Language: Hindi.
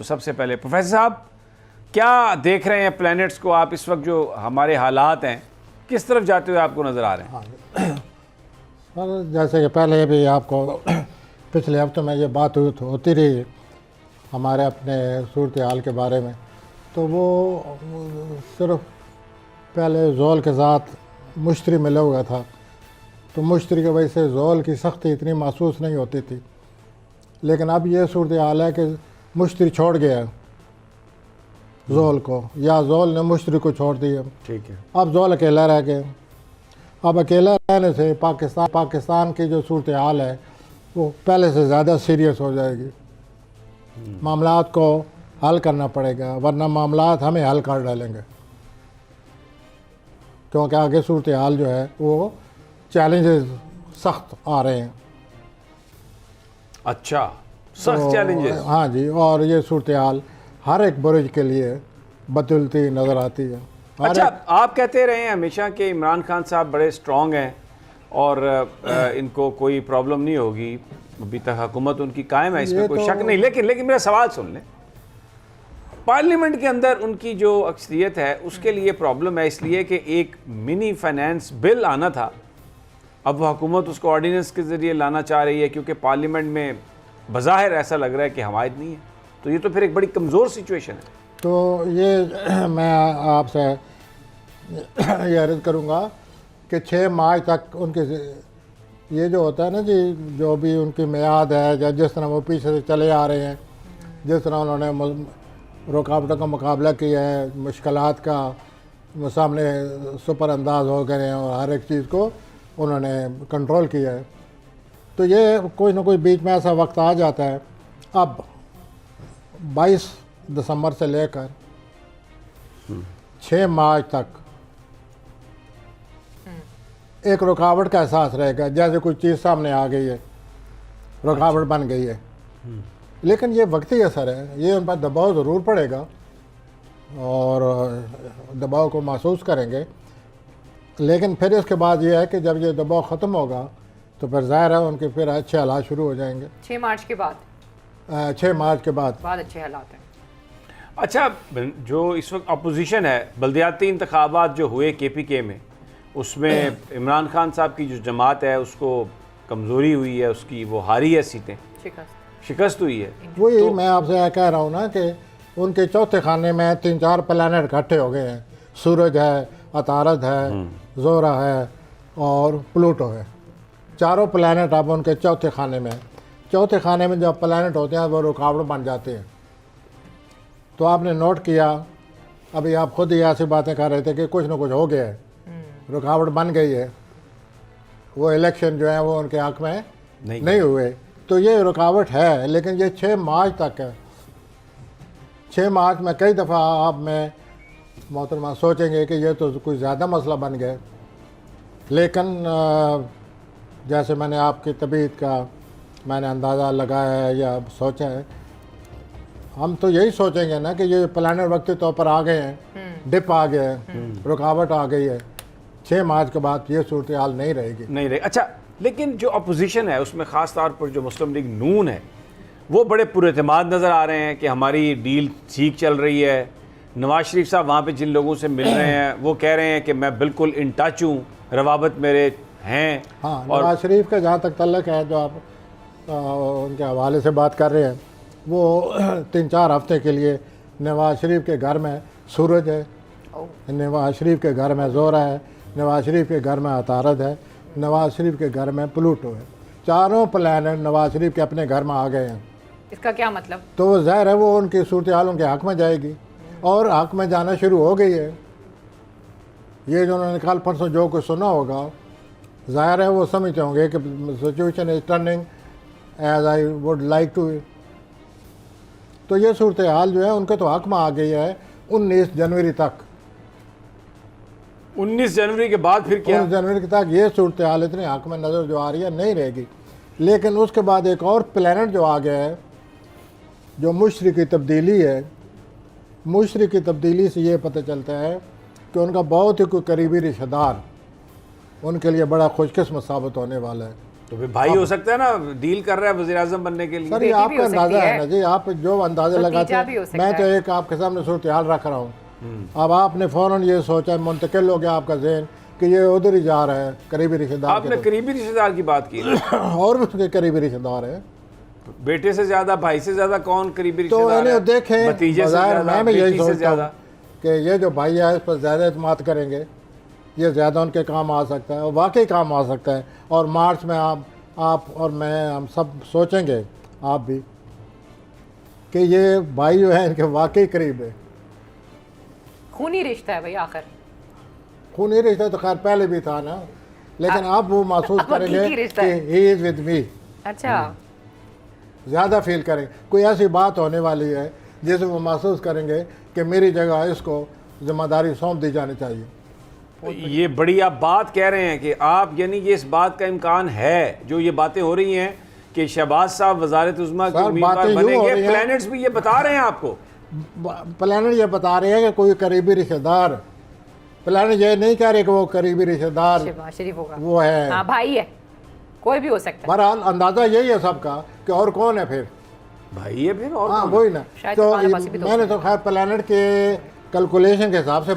तो सबसे पहले प्रोफेसर साहब, क्या देख रहे हैं प्लैनेट्स को आप इस वक्त, जो हमारे हालात हैं किस तरफ जाते हुए आपको नज़र आ रहे हैं? सर जैसे कि पहले भी आपको पिछले हफ्ते में ये बात होती रही हमारे अपने सूरत हाल के बारे में, तो वो सिर्फ पहले ज़ोल के साथ मुश्तरी मिला हुआ था, तो मुश्तरी की वजह से ज़ोल की सख्ती इतनी महसूस नहीं होती थी। लेकिन अब ये सूरत हाल है कि मुश्तरी छोड़ गया ज़ोल को, या ज़ोल ने मुश्तरी को छोड़ दिया। ठीक है, अब ज़ोल अकेला रह गया। अब अकेला रहने से पाकिस्तान की जो सूरत हाल है वो पहले से ज़्यादा सीरियस हो जाएगी। मामलात को हल करना पड़ेगा, वरना मामलात हमें हल कर डालेंगे, क्योंकि आगे सूरत हाल जो है वो चैलेंजेस सख्त आ रहे हैं। अच्छा, सख्त चैलेंजेस? हाँ जी, और ये सूरत हाल हर एक बुरुज के लिए बदलती नज़र आती है। अच्छा, आप कहते रहे हैं हमेशा कि इमरान खान साहब बड़े स्ट्रॉन्ग हैं और इनको कोई प्रॉब्लम नहीं होगी, अभी तक हुकूमत उनकी कायम है, इसमें कोई शक नहीं। लेकिन मेरा सवाल सुन लें, पार्लियामेंट के अंदर उनकी जो अक्सरियत है उसके लिए प्रॉब्लम है, इसलिए कि एक मिनी फाइनेंस बिल आना था, अब वो हुकूमत उसको ऑर्डिनेंस के ज़रिए लाना चाह रही है, क्योंकि पार्लियामेंट में बज़ाहिर ऐसा लग रहा है कि हमायत नहीं है, तो ये तो फिर एक बड़ी कमज़ोर सिचुएशन है। तो ये मैं आपसे ये अर्ज़ करूँगा कि 6 मार्च तक उनके ये जो होता है ना जी, जो भी उनकी मियाद है, या जिस तरह वो पीछे से चले आ रहे हैं, जिस तरह उन्होंने रुकावटों का मुकाबला किया है, मुश्किलात का सामने सुपर अंदाज हो गए हैं और हर एक चीज़ को उन्होंने कंट्रोल किया है, तो ये कोई ना कोई बीच में ऐसा वक्त आ जाता है। अब 22 दिसंबर से लेकर 6 मार्च तक एक रुकावट का एहसास रहेगा, जैसे कोई चीज़ सामने आ गई है, रुकावट बन गई है, लेकिन ये वक्ती असर है, ये उन पर दबाव ज़रूर पड़ेगा और दबाव को महसूस करेंगे। लेकिन फिर इसके बाद ये है कि जब ये दबाव ख़त्म होगा तो फिर ज़ाहिर है उनके फिर अच्छे हालात शुरू हो जाएंगे। 6 मार्च के बाद 6 मार्च के बाद अच्छे हालात हैं। अच्छा, जो इस वक्त अपोजिशन है, बल्दियाती इंतखाबात जो हुए KPK में, उसमें इमरान खान साहब की जो जमात है उसको कमज़ोरी हुई है, उसकी वो हारी है सीटें, शिकस्त हुई है। वही तो मैं आपसे कह रहा हूँ ना कि उनके चौथे खाने में 3-4 प्लैनेट इकट्ठे हो गए हैं। सूरज है, अतारद है, ज़ोरा है और प्लूटो है, चारों प्लैनेट अब उनके चौथे खाने में। चौथे खाने में जब प्लैनेट होते हैं वो रुकावट बन जाते हैं। तो आपने नोट किया, अभी आप खुद ही ऐसी बातें कर रहे थे कि कुछ ना कुछ हो गया है, रुकावट बन गई है, वो इलेक्शन जो है वो उनके हक में नहीं हुए, तो ये रुकावट है। लेकिन ये 6 मार्च तक है। 6 मार्च में कई दफ़ा आप में मोहतरमा सोचेंगे कि ये तो कोई ज़्यादा मसला बन गया, लेकिन जैसे मैंने आपकी तबीयत का मैंने अंदाज़ा लगाया है या सोचा है, हम तो यही सोचेंगे ना कि ये प्लानर वक्ती तौर पर आ गए हैं, डिप आ गया है, रुकावट आ गई है। 6 मार्च के बाद ये सूरत हाल नहीं रहेगी। अच्छा, लेकिन जो अपोजिशन है उसमें ख़ास तौर पर जो मुस्लिम लीग नून है वो बड़े पुरएतमाद नज़र आ रहे हैं कि हमारी डील ठीक चल रही है। नवाज शरीफ साहब वहाँ पे जिन लोगों से मिल रहे हैं वो कह रहे हैं कि मैं बिल्कुल इन टच हूँ, रवाबत मेरे हैं। हाँ, नवाज शरीफ का जहाँ तक तल्लक है, जो आप उनके हवाले से बात कर रहे हैं, वो 3-4 हफ्ते के लिए नवाज शरीफ के घर में सूरज है, नवाज शरीफ के घर में ज़ोरा है, नवाज शरीफ के घर में अतारद है, नवाज शरीफ के घर में प्लूटो है। चारों प्लैनेट नवाज शरीफ के अपने घर में आ गए हैं। इसका क्या मतलब? तो वो ज़ाहिर है वो उनकी सूरत हाल उनके हक़ में जाएगी, और हक़ में जाना शुरू हो गई है। ये जो उन्होंने कल परसों जो कुछ सुना होगा, ज़ाहिर है वो समझते होंगे कि situation is turning as I would like to. तो ये सूरत हाल जो है उनके तो हक़ में आ गई है 19 जनवरी तक। 19 जनवरी के बाद फिर क्या? 19 जनवरी तक ये सूरत हाल इतने हक़ में नज़र जो आ रही है नहीं रहेगी। लेकिन उसके बाद एक और प्लैनेट जो आ गया है, जो मुशरी की तब्दीली है। मुशरी की तब्दीली से ये पता चलता है कि उनका बहुत ही कोई करीबी रिश्तेदार उनके लिए बड़ा खुशकिस्मत साबित होने वाला है। तो फिर भाई हो सकता है ना, डील कर रहा है वज़ीर आज़म बनने के लिए। सर ये बेटी भी आपका हो सकती अंदाज़ा है है। ना जी, आप जो अंदाज़े भतीजा लगाते भी हो हैं, सकता मैं तो है। एक आपके सामने सूरत हाल रख रहा हूँ। अब आपने फ़ौरन ये सोचा, मुंतकिल हो गया आपका जहन कि ये उधर ही जा रहा है, करीबी रिश्तेदार आपने करीबी रिश्तेदार की बात की ना। और भी उसके करीबी रिश्तेदार है। बेटे से ज्यादा, भाई से ज्यादा कौन करीबी तो रिश्तेदार है? देखें, भतीजे से बाज़ार ज्यादा, मैं भी यही बेटी से सोचता ज्यादा। हूँ कि ये जो भाई है इस पर ज़्यादा एतमाद करेंगे, ये ज़्यादा उनके काम आ सकता है और वाकई काम आ सकता है। और मार्च में आप और मैं, हम सब सोचेंगे, आप भी, कि ये भाई जो है इनके वाकई करीब है। खूनी रिश्ता है भाई आखिर। खूनी रिश्ता तो खैर पहले भी था ना, लेकिन आप वो महसूस अब हकीकी करेंगे रिश्ता कि है। ही इज़ विद मी, अच्छा, ज़्यादा फील करेंगे। कोई ऐसी बात होने वाली है जिसे वो महसूस करेंगे कि मेरी जगह इसको जिम्मेदारी सौंप दी जानी चाहिए। ये बड़ी आप बात कह रहे हैं कि आप, यानी ये इस बात का इम्कान है, जो ये बातें हो रही हैं कि शहबाज साहब वजारत उज़्मा के सर, उम्मीदवार बातें यूं हो बनेंगे, रही हैं। प्लैनेट्स भी ये बता रहे हैं आपको। प्लानट ये बता रहे हैं कि कोई करीबी रिश्तेदार, प्लानट ये नहीं कह रहे कि वो करीबी रिश्तेदार शहबाज शरीफ होगा। वो है। हाँ भाई है, कोई भी हो सकता है। बहरहाल अंदाज़ा यही है सबका कि और कौन है फिर। भाई ये फिर और हाँ कौन? वही ना। शायद तो तुम्हारे पास भी तो मैंने तो खैर प्लानट के कैलकुलेशन के हिसाब से